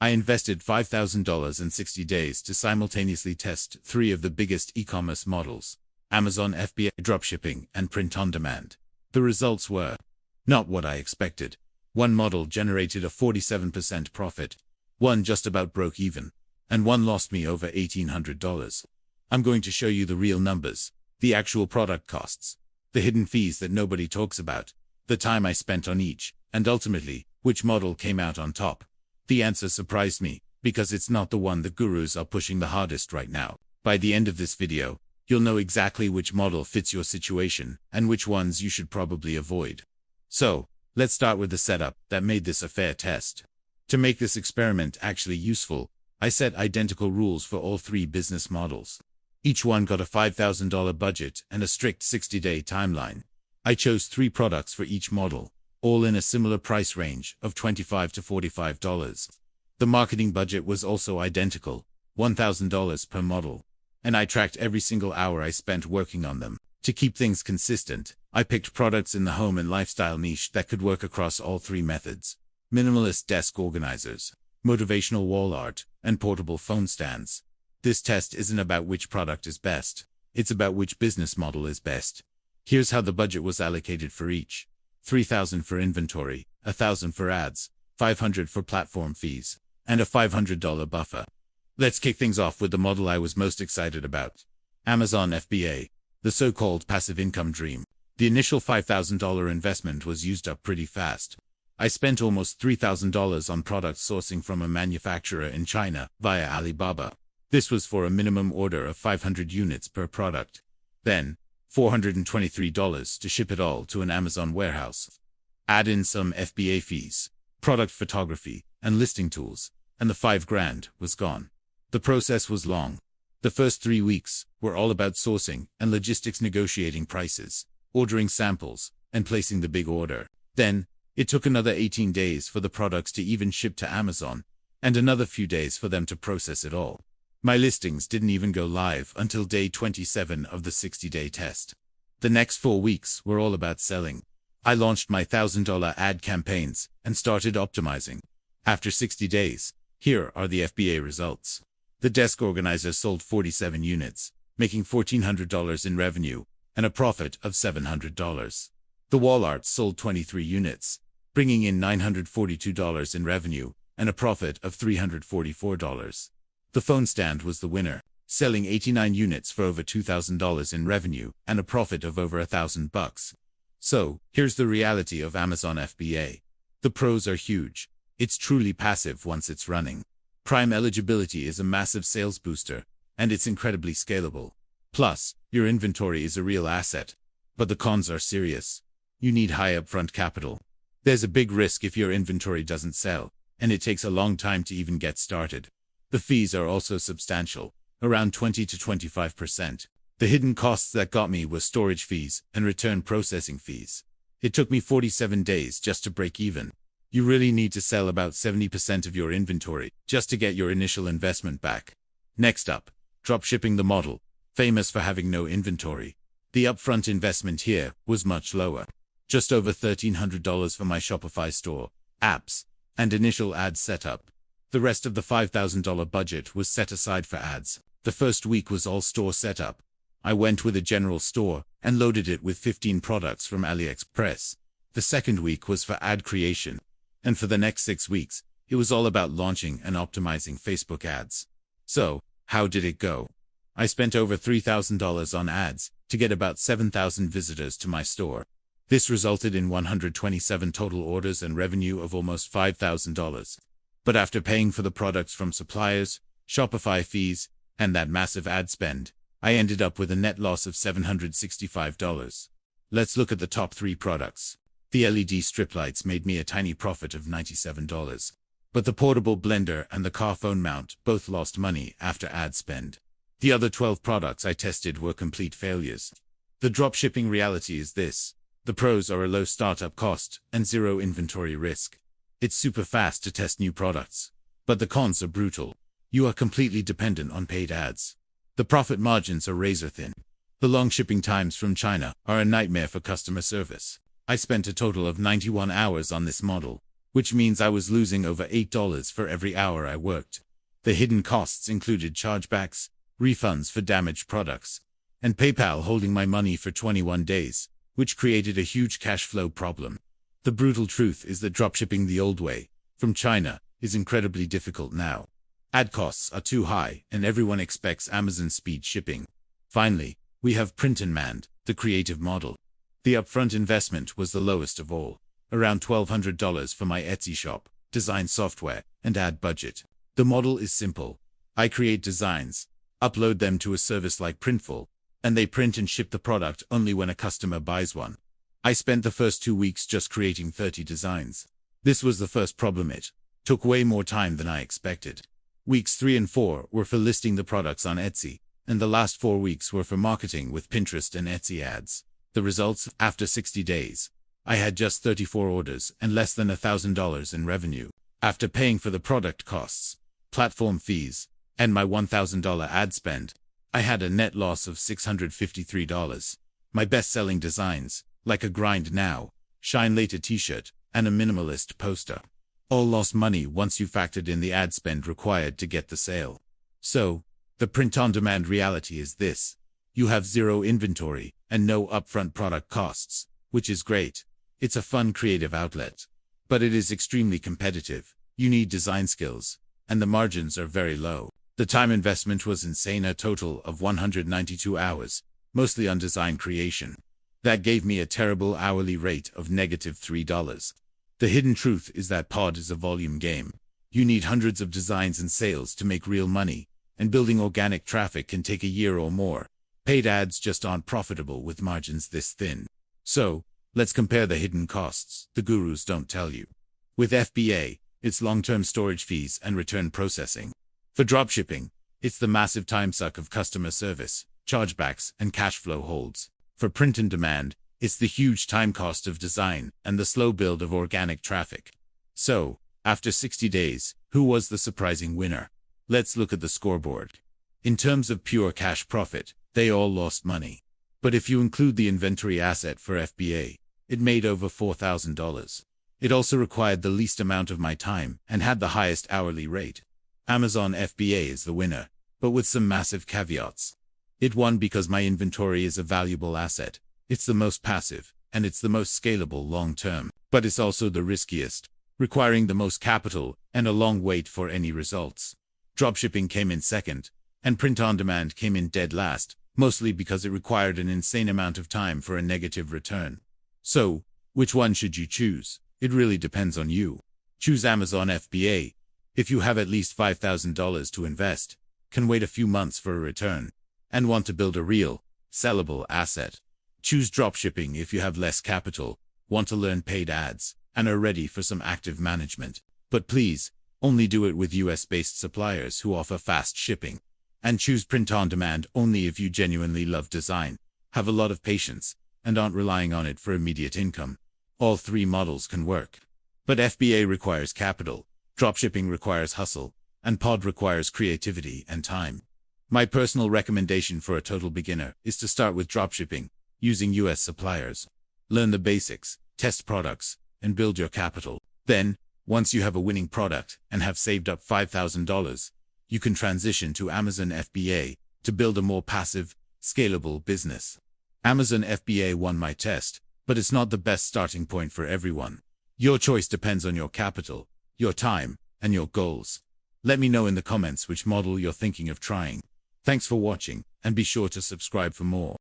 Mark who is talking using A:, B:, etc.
A: I invested $5,000 in 60 days to simultaneously test 3 of the biggest e-commerce models: Amazon FBA, Dropshipping, and Print on Demand. The results were not what I expected. One model generated a 47% profit, one just about broke even, and one lost me over $1,800. I'm going to show you the real numbers, the actual product costs, the hidden fees that nobody talks about, the time I spent on each, and ultimately, which model came out on top. The answer surprised me, because it's not the one the gurus are pushing the hardest right now. By the end of this video, you'll know exactly which model fits your situation and which ones you should probably avoid. So, let's start with the setup that made this a fair test. To make this experiment actually useful, I set identical rules for all 3 business models. Each one got a $5,000 budget and a strict 60-day timeline. I chose 3 products for each model, all in a similar price range of $25 to $45. The marketing budget was also identical, $1,000 per model, and I tracked every single hour I spent working on them. To keep things consistent, I picked products in the home and lifestyle niche that could work across all 3 methods: minimalist desk organizers, motivational wall art, and portable phone stands. This test isn't about which product is best, it's about which business model is best. Here's how the budget was allocated for each: $3,000 for inventory, $1,000 for ads, $500 for platform fees, and a $500 buffer. Let's kick things off with the model I was most excited about: Amazon FBA, the so-called passive income dream. The initial $5,000 investment was used up pretty fast. I spent almost $3,000 on product sourcing from a manufacturer in China via Alibaba. This was for a minimum order of 500 units per product. Then, $423 to ship it all to an Amazon warehouse. Add in some FBA fees, product photography, and listing tools, and the $5,000 was gone. The process was long. The first 3 weeks were all about sourcing and logistics, negotiating prices, ordering samples, and placing the big order. Then, it took another 18 days for the products to even ship to Amazon, and another few days for them to process it all. My listings didn't even go live until day 27 of the 60-day test. The next 4 weeks were all about selling. I launched my $1,000 ad campaigns and started optimizing. After 60 days, here are the FBA results. The desk organizer sold 47 units, making $1,400 in revenue and a profit of $700. The wall art sold 23 units, bringing in $942 in revenue and a profit of $344. The phone stand was the winner, selling 89 units for over $2,000 in revenue and a profit of over $1,000. So, here's the reality of Amazon FBA. The pros are huge. It's truly passive once it's running. Prime eligibility is a massive sales booster, and it's incredibly scalable. Plus, your inventory is a real asset. But the cons are serious. You need high upfront capital. There's a big risk if your inventory doesn't sell, and it takes a long time to even get started. The fees are also substantial, around 20 to 25%. The hidden costs that got me were storage fees and return processing fees. It took me 47 days just to break even. You really need to sell about 70% of your inventory just to get your initial investment back. Next up, dropshipping, the model, famous for having no inventory. The upfront investment here was much lower. Just over $1,300 for my Shopify store, apps, and initial ad setup. The rest of the $5,000 budget was set aside for ads. The first week was all store setup. I went with a general store and loaded it with 15 products from AliExpress. The second week was for ad creation. And for the next 6 weeks, it was all about launching and optimizing Facebook ads. So, how did it go? I spent over $3,000 on ads to get about 7,000 visitors to my store. This resulted in 127 total orders and revenue of almost $5,000. But after paying for the products from suppliers, Shopify fees, and that massive ad spend, I ended up with a net loss of $765. Let's look at the top 3 products. The LED strip lights made me a tiny profit of $97. But the portable blender and the car phone mount both lost money after ad spend. The other 12 products I tested were complete failures. The dropshipping reality is this: the pros are a low startup cost and zero inventory risk. It's super fast to test new products. But the cons are brutal. You are completely dependent on paid ads. The profit margins are razor thin. The long shipping times from China are a nightmare for customer service. I spent a total of 91 hours on this model, which means I was losing over $8 for every hour I worked. The hidden costs included chargebacks, refunds for damaged products, and PayPal holding my money for 21 days, which created a huge cash flow problem. The brutal truth is that dropshipping the old way, from China, is incredibly difficult now. Ad costs are too high, and everyone expects Amazon speed shipping. Finally, we have Printful, the creative model. The upfront investment was the lowest of all, around $1,200 for my Etsy shop, design software, and ad budget. The model is simple. I create designs, upload them to a service like Printful, and they print and ship the product only when a customer buys one. I spent the first 2 weeks just creating 30 designs. This was the first problem. It took way more time than I expected. Weeks 3 and 4 were for listing the products on Etsy, and the last 4 weeks were for marketing with Pinterest and Etsy ads. The results, after 60 days, I had just 34 orders and less than $1,000 in revenue. After paying for the product costs, platform fees, and my $1,000 ad spend, I had a net loss of $653. My best-selling designs, like a Grind Now, Shine Later t-shirt, and a minimalist poster, all lost money once you factored in the ad spend required to get the sale. So, the print-on-demand reality is this. You have zero inventory and no upfront product costs, which is great. It's a fun creative outlet. But it is extremely competitive. You need design skills, and the margins are very low. The time investment was insane, a total of 192 hours, mostly on design creation. That gave me a terrible hourly rate of -$3. The hidden truth is that Pod is a volume game. You need hundreds of designs and sales to make real money, and building organic traffic can take a year or more. Paid ads just aren't profitable with margins this thin. So, let's compare the hidden costs the gurus don't tell you. With FBA, it's long-term storage fees and return processing. For dropshipping, it's the massive time suck of customer service, chargebacks, and cash flow holds. For print and demand, it's the huge time cost of design and the slow build of organic traffic. So, after 60 days, who was the surprising winner? Let's look at the scoreboard. In terms of pure cash profit, they all lost money. But if you include the inventory asset for FBA, it made over $4,000. It also required the least amount of my time and had the highest hourly rate. Amazon FBA is the winner, but with some massive caveats. It won because my inventory is a valuable asset. It's the most passive, and it's the most scalable long-term. But it's also the riskiest, requiring the most capital and a long wait for any results. Dropshipping came in second, and print-on-demand came in dead last, mostly because it required an insane amount of time for a negative return. So, which one should you choose? It really depends on you. Choose Amazon FBA if you have at least $5,000 to invest, can wait a few months for a return, and want to build a real, sellable asset. Choose dropshipping if you have less capital, want to learn paid ads, and are ready for some active management. But please, only do it with US-based suppliers who offer fast shipping. And choose print-on-demand only if you genuinely love design, have a lot of patience, and aren't relying on it for immediate income. All three models can work. But FBA requires capital, dropshipping requires hustle, and Pod requires creativity and time. My personal recommendation for a total beginner is to start with dropshipping, using US suppliers. Learn the basics, test products, and build your capital. Then, once you have a winning product and have saved up $5,000, you can transition to Amazon FBA to build a more passive, scalable business. Amazon FBA won my test, but it's not the best starting point for everyone. Your choice depends on your capital, your time, and your goals. Let me know in the comments which model you're thinking of trying. Thanks for watching, and be sure to subscribe for more.